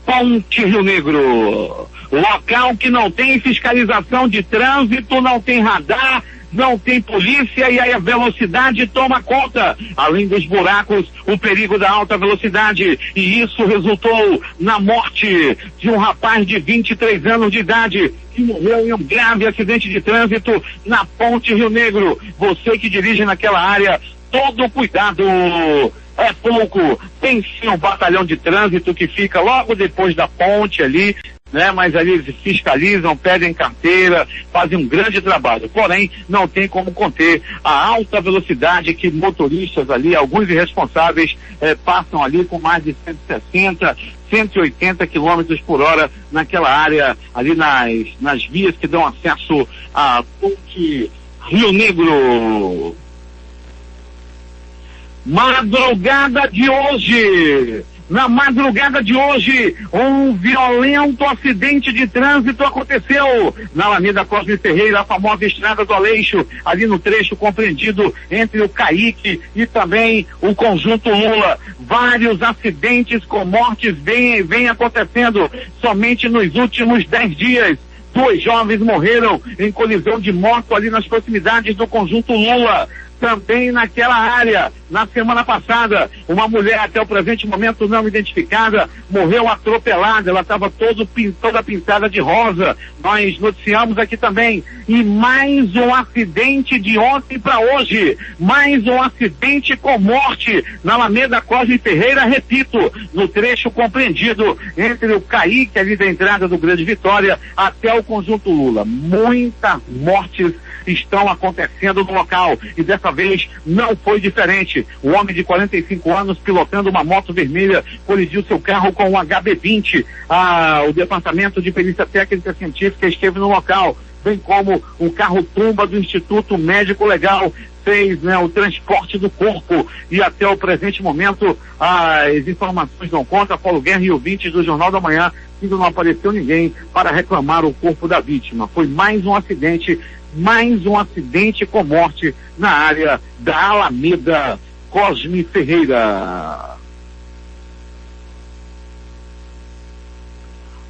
Ponte Rio Negro, local que não tem fiscalização de trânsito, não tem radar, não tem polícia e aí a velocidade toma conta. Além dos buracos, o perigo da alta velocidade. E isso resultou na morte de um rapaz de 23 anos de idade que morreu em um grave acidente de trânsito na Ponte Rio Negro. Você que dirige naquela área, todo cuidado. É pouco. Tem sim um batalhão de trânsito que fica logo depois da ponte ali. né? Mas ali eles fiscalizam, pedem carteira, fazem um grande trabalho. Porém, não tem como conter a alta velocidade que motoristas ali, alguns irresponsáveis, passam ali com mais de 160, 180 quilômetros por hora naquela área, ali nas vias que dão acesso à Ponte Rio Negro. Na madrugada de hoje, um violento acidente de trânsito aconteceu na Alameda Cosme Ferreira, a famosa Estrada do Aleixo, ali no trecho compreendido entre o Caique e também o Conjunto Lula. Vários acidentes com mortes vêm acontecendo somente nos últimos 10 dias. 2 jovens morreram em colisão de moto ali nas proximidades do Conjunto Lula. Também naquela área, na semana passada, uma mulher até o presente momento não identificada morreu atropelada. Ela estava toda pintada de rosa. Nós noticiamos aqui também. E mais um acidente de ontem para hoje. Mais um acidente com morte na Alameda Cosme Ferreira, repito, no trecho compreendido entre o Caique ali da entrada do Grande Vitória até o Conjunto Lula. Muitas mortes estão acontecendo no local e dessa vez não foi diferente. O homem de 45 anos pilotando uma moto vermelha colidiu seu carro com um HB20. O Departamento de Perícia Técnica Científica esteve no local, bem como o carro Tumba do Instituto Médico Legal fez, né, o transporte do corpo e até o presente momento as informações dão conta. Paulo Guerra e ouvintes do Jornal da Manhã, ainda não apareceu ninguém para reclamar o corpo da vítima. Foi mais um acidente com morte na área da Alameda Cosme Ferreira.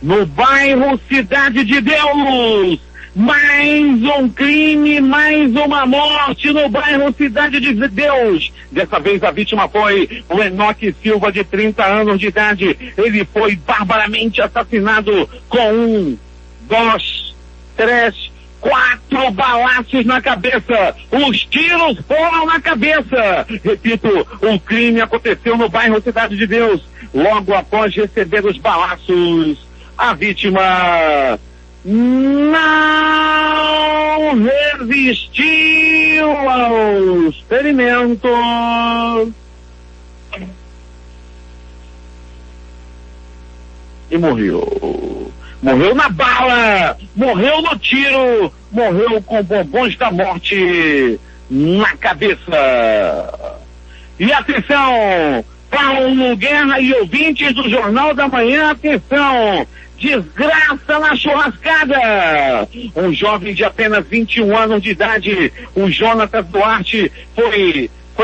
No bairro Cidade de Deus, mais um crime, mais uma morte no bairro Cidade de Deus. Dessa vez a vítima foi o Enoque Silva, de 30 anos de idade. Ele foi barbaramente assassinado com 2, 3, 4 balaços na cabeça. Os tiros foram na cabeça. Repito, o crime aconteceu no bairro Cidade de Deus. Logo após receber os balaços, a vítima não resistiu ao experimento e morreu. Morreu na bala, morreu no tiro, morreu com bombons da morte na cabeça. E atenção, Paulo Guerra e ouvintes do Jornal da Manhã, atenção! Desgraça na churrascada! Um jovem de apenas 21 anos de idade, o Jonatas Duarte,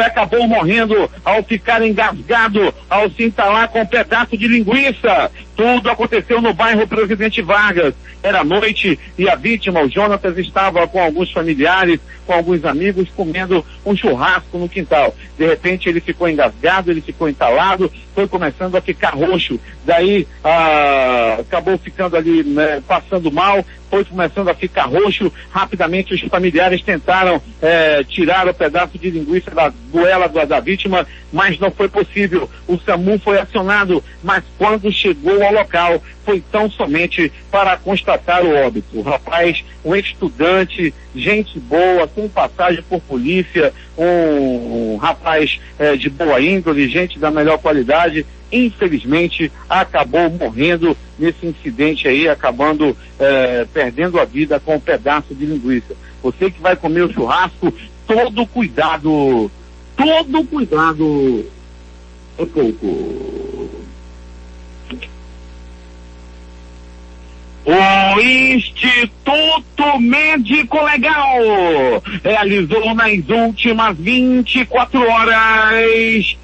acabou morrendo ao ficar engasgado ao se entalar com um pedaço de linguiça. Tudo aconteceu no bairro Presidente Vargas. Era noite e a vítima, o Jonatas, estava com alguns familiares, com alguns amigos, comendo um churrasco no quintal. De repente ele ficou engasgado, ele ficou entalado, foi começando a ficar roxo. Daí acabou ficando ali, né, passando mal, foi começando a ficar roxo. Rapidamente os familiares tentaram tirar o pedaço de linguiça da goela da vítima, mas não foi possível. O SAMU foi acionado, mas quando chegou ao local foi tão somente para constatar o óbito. O rapaz, um estudante, gente boa, com passagem por polícia, um rapaz de boa índole, gente da melhor qualidade, infelizmente acabou morrendo nesse incidente aí, acabando perdendo a vida com um pedaço de linguiça. Você que vai comer o churrasco, todo cuidado é pouco. O Instituto Médico Legal realizou nas últimas 24 horas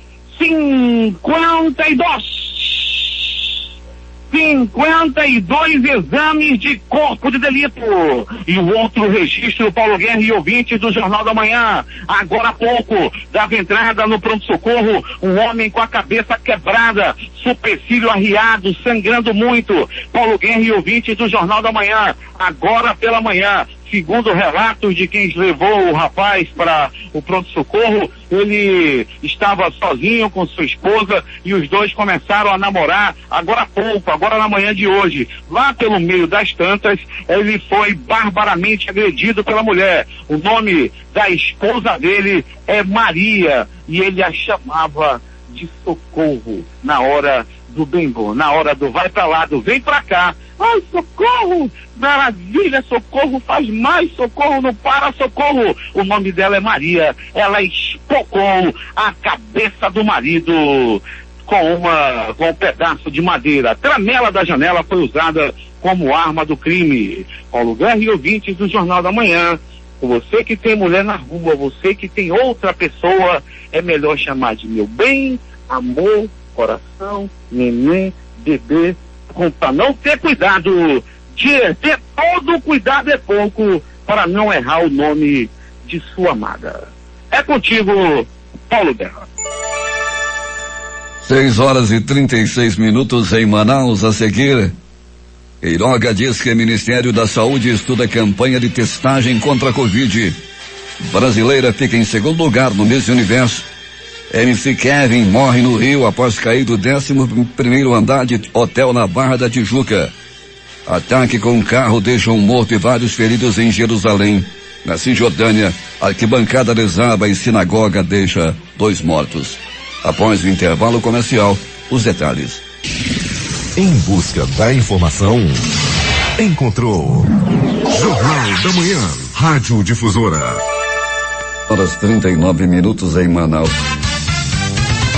52 exames de corpo de delito. E o outro registro, Paulo Guerra e ouvintes do Jornal da Manhã. Agora há pouco, dava entrada no pronto-socorro um homem com a cabeça quebrada, supercílio arriado, sangrando muito. Paulo Guerra e ouvintes do Jornal da Manhã. Agora pela manhã, Segundo relatos de quem levou o rapaz para o pronto-socorro, ele estava sozinho com sua esposa e os dois começaram a namorar agora há pouco, agora na manhã de hoje. Lá pelo meio das tantas, ele foi barbaramente agredido pela mulher. O nome da esposa dele é Maria e ele a chamava de Socorro na hora do bem-bom, na hora do vai pra lá, do vem pra cá. Ai, Socorro, maravilha, Socorro, faz mais, Socorro, não para, Socorro. O nome dela é Maria. Ela espocou a cabeça do marido com um pedaço de madeira. A tramela da janela foi usada como arma do crime. Paulo Guerra e ouvintes do Jornal da Manhã. Você que tem mulher na rua, você que tem outra pessoa, é melhor chamar de meu bem, amor, coração, neném, bebê, para não ter cuidado, de ter todo cuidado é pouco para não errar o nome de sua amada. É contigo, Paulo Guerra. 6h36 em Manaus. A seguir, Queiroga diz que o Ministério da Saúde estuda a campanha de testagem contra a Covid. Brasileira fica em segundo lugar no Miss Universo. MC Kevin morre no Rio após cair do 11º andar de hotel na Barra da Tijuca. Ataque com carro deixa um morto e vários feridos em Jerusalém. Na Cisjordânia, arquibancada desaba e sinagoga deixa 2 mortos. Após o intervalo comercial, os detalhes. Em busca da informação, encontrou Jornal da Manhã, Rádio Difusora. 6h39 em Manaus.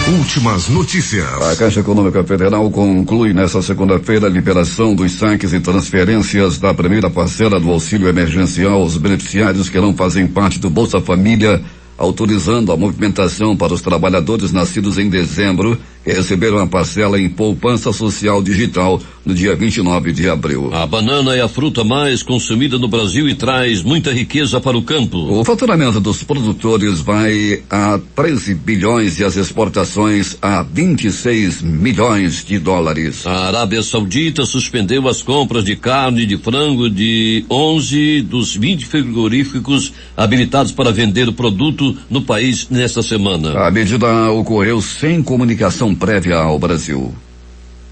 Últimas notícias. A Caixa Econômica Federal conclui nesta segunda-feira a liberação dos saques e transferências da primeira parcela do auxílio emergencial aos beneficiários que não fazem parte do Bolsa Família, autorizando a movimentação para os trabalhadores nascidos em dezembro que receberam a parcela em poupança social digital no dia 29 de abril. A banana é a fruta mais consumida no Brasil e traz muita riqueza para o campo. O faturamento dos produtores vai a 13 bilhões e as exportações a 26 milhões de dólares. A Arábia Saudita suspendeu as compras de carne de frango de 11 dos 20 frigoríficos habilitados para vender o produto no país nesta semana. A medida ocorreu sem comunicação prévia ao Brasil.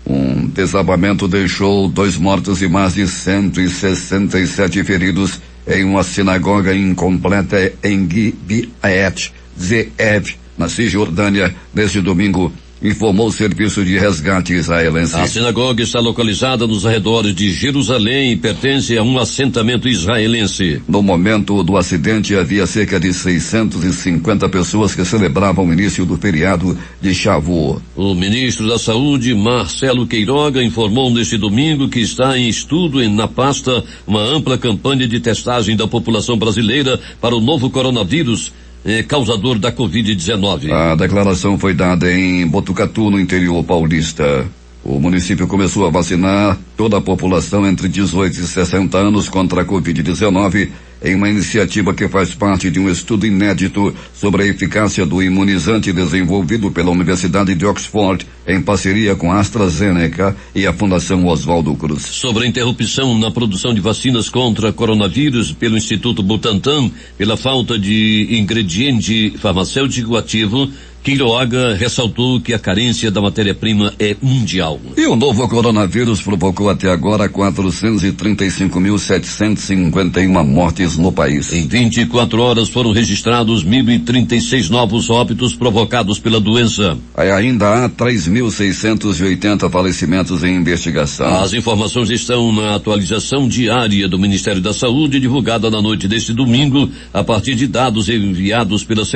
Um desabamento deixou 2 mortos e mais de 167 feridos em uma sinagoga incompleta em Gibeat Ze'ev, na Cisjordânia, neste domingo, informou o serviço de resgate israelense. A sinagoga está localizada nos arredores de Jerusalém e pertence a um assentamento israelense. No momento do acidente, havia cerca de 650 pessoas que celebravam o início do feriado de Shavuot. O ministro da Saúde, Marcelo Queiroga, informou neste domingo que está em estudo na pasta uma ampla campanha de testagem da população brasileira para o novo coronavírus, causador da Covid-19. A declaração foi dada em Botucatu, no interior paulista. O município começou a vacinar toda a população entre 18 e 60 anos contra a Covid-19 em uma iniciativa que faz parte de um estudo inédito sobre a eficácia do imunizante desenvolvido pela Universidade de Oxford em parceria com a AstraZeneca e a Fundação Oswaldo Cruz. Sobre a interrupção na produção de vacinas contra coronavírus pelo Instituto Butantan pela falta de ingrediente farmacêutico ativo, Queiroga ressaltou que a carência da matéria-prima é mundial. E o novo coronavírus provocou até agora 435.751 mortes no país. Em 24 horas foram registrados 1.036 novos óbitos provocados pela doença. Ainda há 3.680 falecimentos em investigação. As informações estão na atualização diária do Ministério da Saúde, divulgada na noite deste domingo, a partir de dados enviados pelas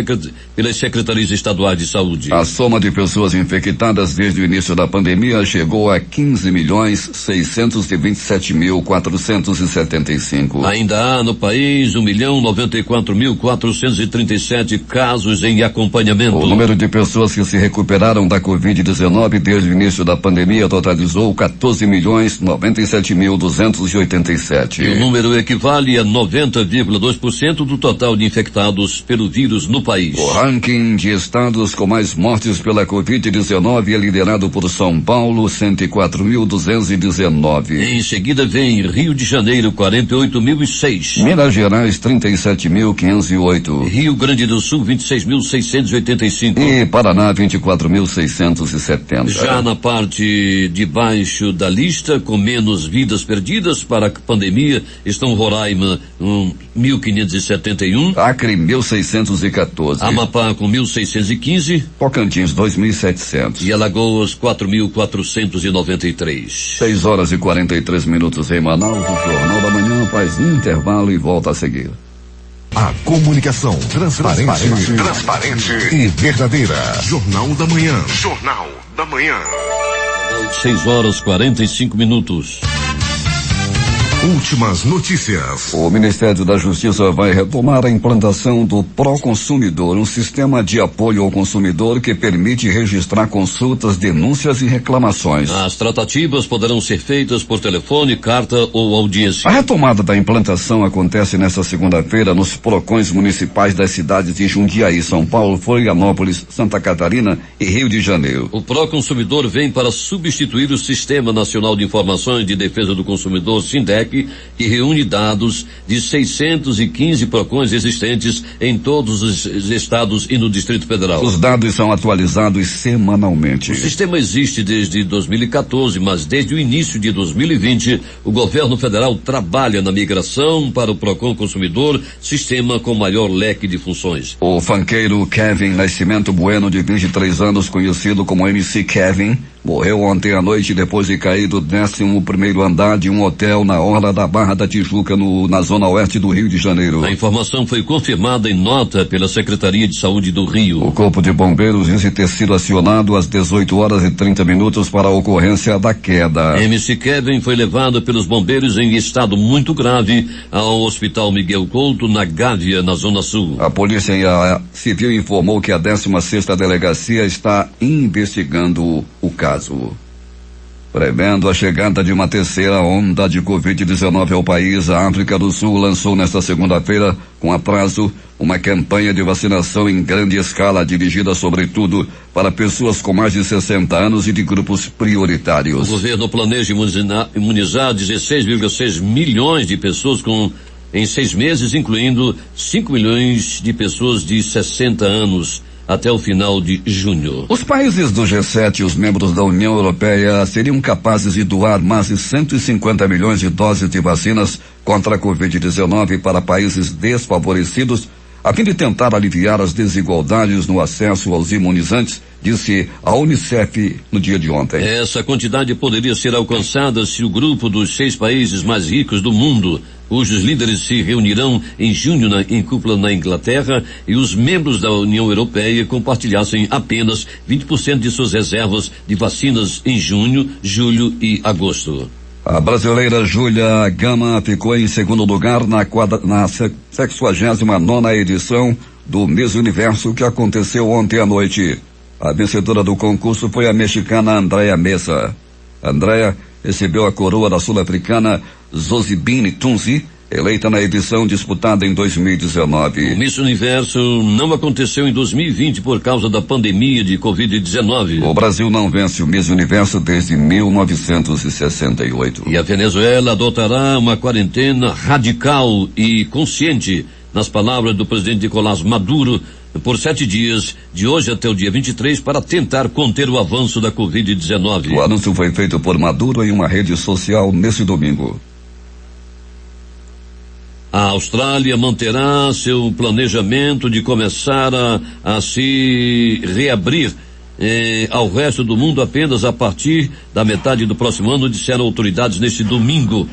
secretarias estaduais de saúde. A soma de pessoas infectadas desde o início da pandemia chegou a 15.627.475. Ainda há no país 1.094.437 casos em acompanhamento. O número de pessoas que se recuperaram da Covid-19 desde o início da pandemia totalizou 14.097.287. E o número equivale a 90,2% do total de infectados pelo vírus no país. O ranking de estados com mais mortes pela Covid-19 é liderado por por São Paulo, 104.219. Em seguida vem Rio de Janeiro, 48.006. Minas Gerais, 37.508. Rio Grande do Sul, 26.685. E Paraná, 24.670. Já na parte de baixo da lista, com menos vidas perdidas para a pandemia, estão Roraima, 1.571. Acre, 1.614. Amapá, com 1.615. Tocantins, 2.700. E Alagoas, 4.493. 6h43 em Manaus. O Jornal da Manhã faz intervalo e volta a seguir. A comunicação transparente e verdadeira. Jornal da Manhã. Jornal da Manhã. 6h45. Últimas notícias. O Ministério da Justiça vai retomar a implantação do Proconsumidor, um sistema de apoio ao consumidor que permite registrar consultas, denúncias e reclamações. As tratativas poderão ser feitas por telefone, carta ou audiência. A retomada da implantação acontece nesta segunda-feira nos PROCONs municipais das cidades de Jundiaí, São Paulo, Florianópolis, Santa Catarina e Rio de Janeiro. O Proconsumidor vem para substituir o Sistema Nacional de Informações de Defesa do Consumidor, SINDEC, que reúne dados de 615 PROCONs existentes em todos os estados e no Distrito Federal. Os dados são atualizados semanalmente. O sistema existe desde 2014, mas desde o início de 2020, o governo federal trabalha na migração para o PROCON Consumidor, sistema com maior leque de funções. O funkeiro Kevin Nascimento Bueno, de 23 anos, conhecido como MC Kevin, morreu ontem à noite depois de cair do 11º andar de um hotel na orla da Barra da Tijuca, na zona oeste do Rio de Janeiro. A informação foi confirmada em nota pela Secretaria de Saúde do Rio. O Corpo de Bombeiros disse ter sido acionado às 18h30 para a ocorrência da queda. MC Kevin foi levado pelos bombeiros em estado muito grave ao Hospital Miguel Couto, na Gávea, na Zona Sul. A Polícia Civil informou que a 16ª Delegacia está investigando o caso. Prevendo a chegada de uma terceira onda de Covid-19 ao país, a África do Sul lançou nesta segunda-feira, com atraso, uma campanha de vacinação em grande escala, dirigida sobretudo para pessoas com mais de 60 anos e de grupos prioritários. O governo planeja imunizar 16,6 milhões de pessoas em 6 meses, incluindo 5 milhões de pessoas de 60 anos. Até o final de junho. Os países do G7 e os membros da União Europeia seriam capazes de doar mais de 150 milhões de doses de vacinas contra a Covid-19 para países desfavorecidos, a fim de tentar aliviar as desigualdades no acesso aos imunizantes, disse a Unicef no dia de ontem. Essa quantidade poderia ser alcançada se o grupo dos 6 países mais ricos do mundo, cujos líderes se reunirão em junho em cúpula na Inglaterra, e os membros da União Europeia compartilhassem apenas 20% de suas reservas de vacinas em junho, julho e agosto. A brasileira Júlia Gama ficou em segundo lugar na 69ª edição do Miss Universo, que aconteceu ontem à noite. A vencedora do concurso foi a mexicana Andrea Mesa. Andrea recebeu a coroa da sul-africana Zozibini Tunzi, eleita na edição disputada em 2019. O Miss Universo não aconteceu em 2020 por causa da pandemia de Covid-19. O Brasil não vence o Miss Universo desde 1968. E a Venezuela adotará uma quarentena radical e consciente, nas palavras do presidente Nicolás Maduro, por 7 dias, de hoje até o dia 23, para tentar conter o avanço da Covid-19. O anúncio foi feito por Maduro em uma rede social nesse domingo. A Austrália manterá seu planejamento de começar a se reabrir ao resto do mundo apenas a partir da metade do próximo ano, disseram autoridades neste domingo,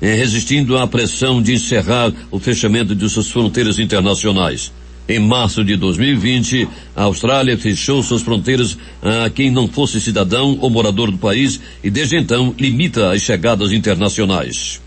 resistindo à pressão de encerrar o fechamento de suas fronteiras internacionais. Em março de 2020, a Austrália fechou suas fronteiras a quem não fosse cidadão ou morador do país e desde então limita as chegadas internacionais.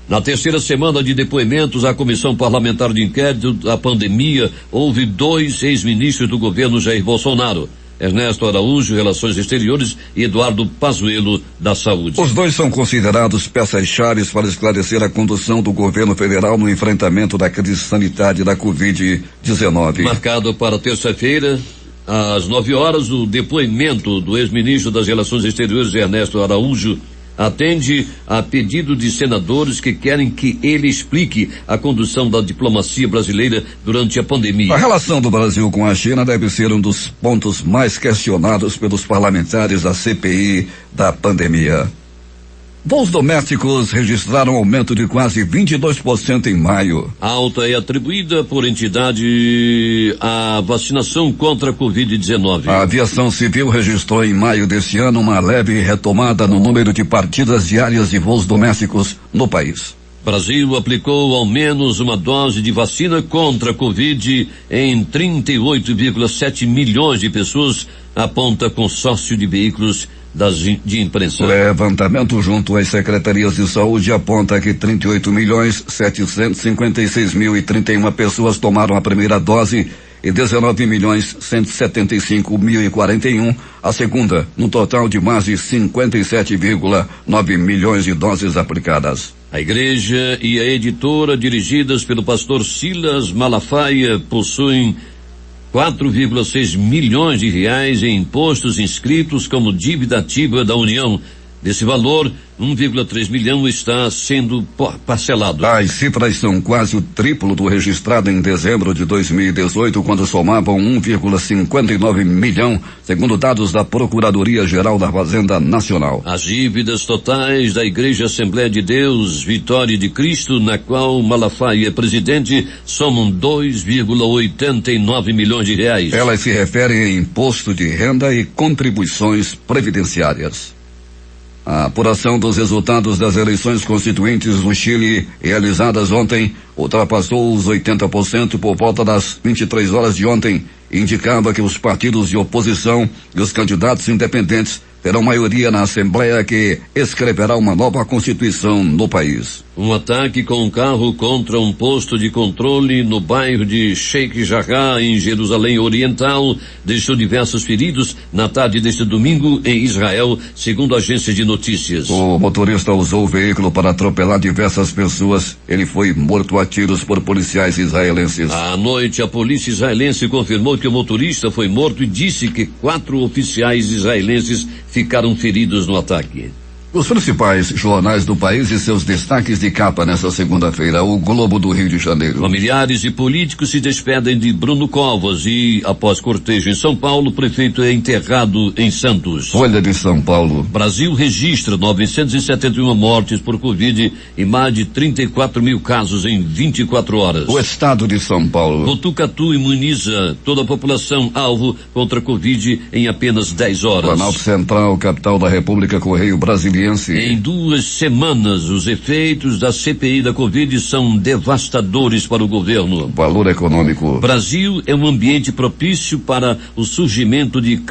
Na terceira semana de depoimentos à Comissão Parlamentar de Inquérito da Pandemia, houve 2 ex-ministros do governo Jair Bolsonaro: Ernesto Araújo, Relações Exteriores, e Eduardo Pazuello, da Saúde. Os 2 são considerados peças-chave para esclarecer a condução do governo federal no enfrentamento da crise sanitária da Covid-19. Marcado para terça-feira, às 9h, o depoimento do ex-ministro das Relações Exteriores, Ernesto Araújo, atende a pedido de senadores que querem que ele explique a condução da diplomacia brasileira durante a pandemia. A relação do Brasil com a China deve ser um dos pontos mais questionados pelos parlamentares da CPI da pandemia. Voos domésticos registraram aumento de quase 22% em maio. A alta é atribuída por entidade à vacinação contra a Covid-19. A aviação civil registrou em maio deste ano uma leve retomada no número de partidas diárias de voos domésticos no país. Brasil aplicou ao menos uma dose de vacina contra a Covid em 38,7 milhões de pessoas, aponta consórcio de veículos de imprensa. O levantamento junto às secretarias de saúde aponta que 38.756.031 pessoas tomaram a primeira dose e 19.175.041 a segunda, no total de mais de 57,9 milhões de doses aplicadas. A igreja e a editora, dirigidas pelo pastor Silas Malafaia, possuem 4,6 milhões de reais em impostos inscritos como dívida ativa da União. Desse valor, 1,3 milhão está sendo parcelado. As cifras são quase o triplo do registrado em dezembro de 2018, quando somavam 1,59 milhão, segundo dados da Procuradoria-Geral da Fazenda Nacional. As dívidas totais da Igreja Assembleia de Deus, Vitória de Cristo, na qual Malafaia é presidente, somam 2,89 milhões de reais. Elas se referem a imposto de renda e contribuições previdenciárias. A apuração dos resultados das eleições constituintes no Chile, realizadas ontem, ultrapassou os 80% por volta das 23h de ontem. Indicava que os partidos de oposição e os candidatos independentes terão maioria na Assembleia, que escreverá uma nova Constituição no país. Um ataque com um carro contra um posto de controle no bairro de Sheikh Jarrah, em Jerusalém Oriental, deixou diversos feridos na tarde deste domingo em Israel, segundo agências de notícias. O motorista usou o veículo para atropelar diversas pessoas. Ele foi morto a tiros por policiais israelenses. À noite, a polícia israelense confirmou que o motorista foi morto e disse que 4 oficiais israelenses ficaram feridos no ataque. Os principais jornais do país e seus destaques de capa nesta segunda-feira. O Globo do Rio de Janeiro. Familiares e políticos se despedem de Bruno Covas e, após cortejo em São Paulo, o prefeito é enterrado em Santos. Folha de São Paulo. Brasil registra 971 mortes por Covid e mais de 34 mil casos em 24 horas. O Estado de São Paulo. Botucatu imuniza toda a população alvo contra a Covid em apenas 10 horas. Planalto Central, capital da República, Correio Brasiliense. Em 2 semanas, os efeitos da CPI da Covid são devastadores para o governo. Valor econômico. Brasil é um ambiente propício para o surgimento de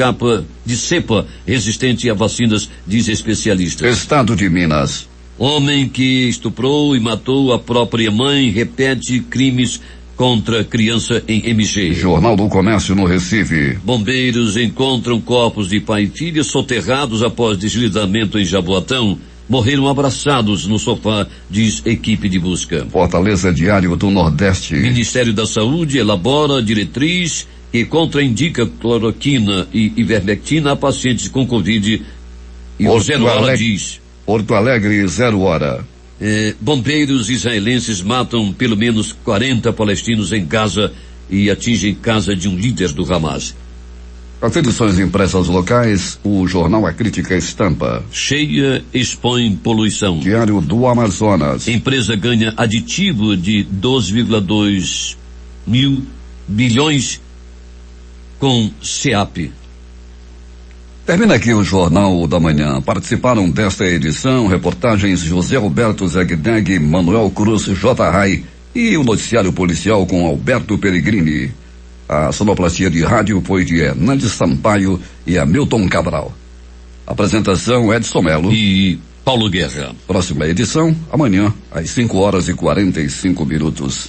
cepa resistente a vacinas, diz especialistas. Estado de Minas. Homem que estuprou e matou a própria mãe repete crimes contra criança em MG. Jornal do Comércio no Recife. Bombeiros encontram corpos de pai e filha soterrados após deslizamento em Jaboatão. Morreram abraçados no sofá, diz equipe de busca. Fortaleza Diário do Nordeste. Ministério da Saúde elabora diretriz que contraindica cloroquina e ivermectina a pacientes com Covid. E o Zero Hora diz. Porto Alegre, 0 hora. Bombeiros israelenses matam pelo menos 40 palestinos em Gaza e atingem casa de um líder do Hamas. As edições impressas locais, o jornal A Crítica estampa. Cheia expõe poluição. Diário do Amazonas. Empresa ganha aditivo de 12,2 mil bilhões com SEAP. Termina aqui o Jornal da Manhã. Participaram desta edição reportagens José Roberto Zegdeg, Manuel Cruz, J. Rai e o noticiário policial com Alberto Peregrini. A sonoplastia de rádio foi de Hernandes Sampaio e Hamilton Cabral. Apresentação Edson Melo e Paulo Guerra. Próxima edição, amanhã, às 5h45.